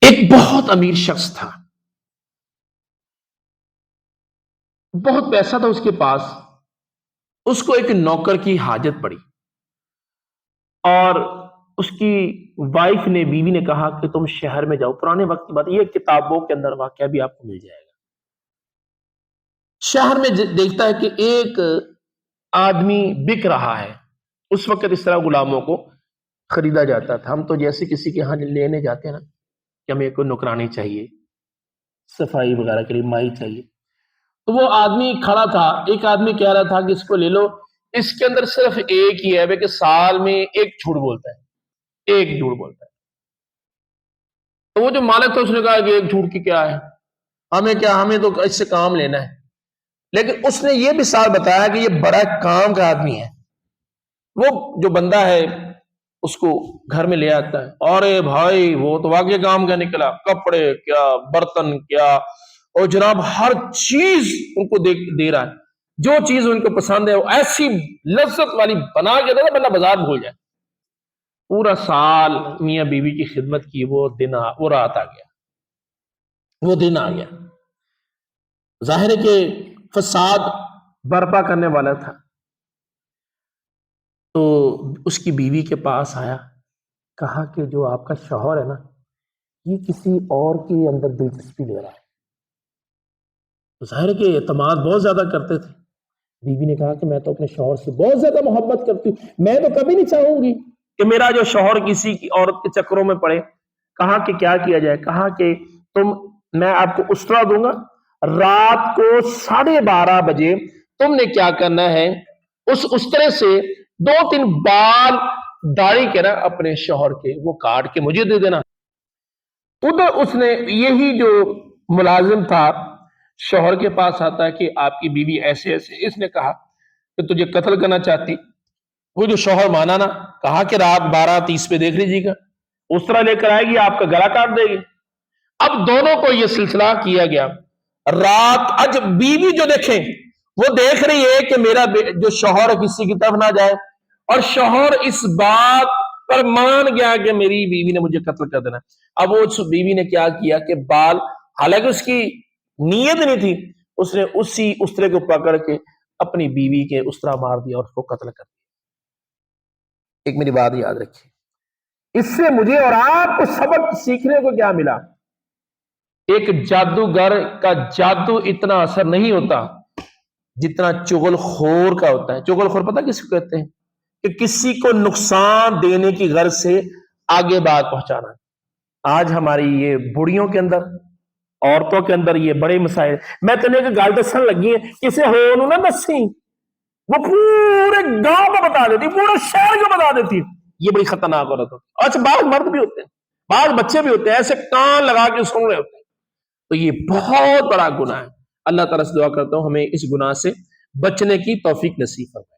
ایک بہت امیر شخص تھا، بہت پیسہ تھا اس کے پاس۔ اس کو ایک نوکر کی حاجت پڑی، اور اس کی وائف نے، بیوی نے کہا کہ تم شہر میں جاؤ۔ پرانے وقت کی بات، یہ کتابوں کے اندر واقعہ بھی آپ کو مل جائے گا۔ شہر میں دیکھتا ہے کہ ایک آدمی بک رہا ہے۔ اس وقت اس طرح غلاموں کو خریدا جاتا تھا۔ ہم تو جیسے کسی کے ہاں لینے جاتے ہیں نا کہ ہمیں کوئی نوکرانی چاہیے، صفائی وغیرہ کے لیے مائی چاہیے، تو وہ آدمی کھڑا تھا۔ ایک آدمی کہہ رہا تھا کہ اس کو لے لو، اس کے اندر صرف ایک ہی ہے کہ سال میں ایک جھوٹ بولتا ہے، ایک جھوٹ بولتا ہے۔ تو وہ جو مالک تھا اس نے کہا کہ ایک جھوٹ کی کیا ہے، ہمیں کیا، ہمیں تو اس سے کام لینا ہے۔ لیکن اس نے یہ بھی سال بتایا کہ یہ بڑا کام کا آدمی ہے۔ وہ جو بندہ ہے اس کو گھر میں لے آتا ہے، اور بھائی وہ تو واقعی کام کا نکلا، کپڑے کیا، برتن کیا، اور جناب ہر چیز ان کو دے رہا ہے۔ جو چیز ان کو پسند ہے وہ ایسی لذت والی بنا کے دے، بندہ بازار بھول جائے۔ پورا سال میاں بیوی کی خدمت کی، وہ رات آ گیا، وہ دن آ گیا۔ ظاہر ہے کہ فساد برپا کرنے والا تھا۔ تو اس کی بیوی کے پاس آیا، کہا کہ جو آپ کا شوہر ہے نا، یہ کسی اور کے اندر دلچسپی لے رہا ہے۔ تو ظاہر ہے کہ اعتماد بہت زیادہ کرتے تھے۔ بیوی نے کہا کہ میں تو اپنے شوہر سے بہت زیادہ محبت کرتی ہوں، میں تو کبھی نہیں چاہوں گی کہ میرا جو شوہر کسی کی عورت کے چکروں میں پڑے۔ کہا کہ کیا کیا جائے؟ کہا کہ میں آپ کو اسرا دوں گا، رات کو 12:30 بجے تم نے کیا کرنا ہے، اس استرے سے 2-3 بال داڑھی کے نا اپنے شوہر کے وہ کاٹ کے مجھے دے دینا۔ ادھر اس نے، یہی جو ملازم تھا شوہر کے پاس آتا ہے کہ آپ کی بیوی ایسے ایسے، اس نے کہا کہ تجھے قتل کرنا چاہتی۔ وہ جو شوہر مانا نا، کہا کہ رات 12:30 پہ دیکھ لیجیے گا، اس طرح لے کر آئے گی، آپ کا گلا کاٹ دے گی۔ اب دونوں کو یہ سلسلہ کیا گیا۔ رات اج بیوی جو دیکھیں، وہ دیکھ رہی ہے کہ میرا جو شوہر کسی کی طرف نہ جائے، اور شوہر اس بات پر مان گیا کہ میری بیوی نے مجھے قتل کر دینا۔ اب وہ بیوی نے کیا کیا کہ بال، حالانکہ اس کی نیت نہیں تھی، اس نے اسی استرے کو پکڑ کے اپنی بیوی کے استرا مار دیا اور اس کو قتل کر دیا۔ ایک میری بات یاد رکھیے، اس سے مجھے اور آپ کو سبق سیکھنے کو کیا ملا؟ ایک جادوگر کا جادو اتنا اثر نہیں ہوتا جتنا چغل خور کا ہوتا ہے۔ چغل خور پتہ کس کو کہتے ہیں؟ کہ کسی کو نقصان دینے کی غرض سے آگے بات پہنچانا۔ آج ہماری یہ بڑیوں کے اندر، عورتوں کے اندر یہ بڑے مسائل۔ میں تمہیں ایک گل دسن لگی ہے، کسے ہو نہ دسی، وہ پورے گاؤں کو بتا دیتی، پورے شہر کو بتا دیتی۔ یہ بڑی خطرناک عورت ہوتی۔ اچھا، بعض مرد بھی ہوتے ہیں، بعض بچے بھی ہوتے ہیں، ایسے کان لگا کے سن رہے ہوتے ہیں۔ تو یہ بہت بڑا گناہ ہے۔ اللہ تعالیٰ سے دعا کرتا ہوں ہمیں اس گناہ سے بچنے کی توفیق نصیب فرمائے۔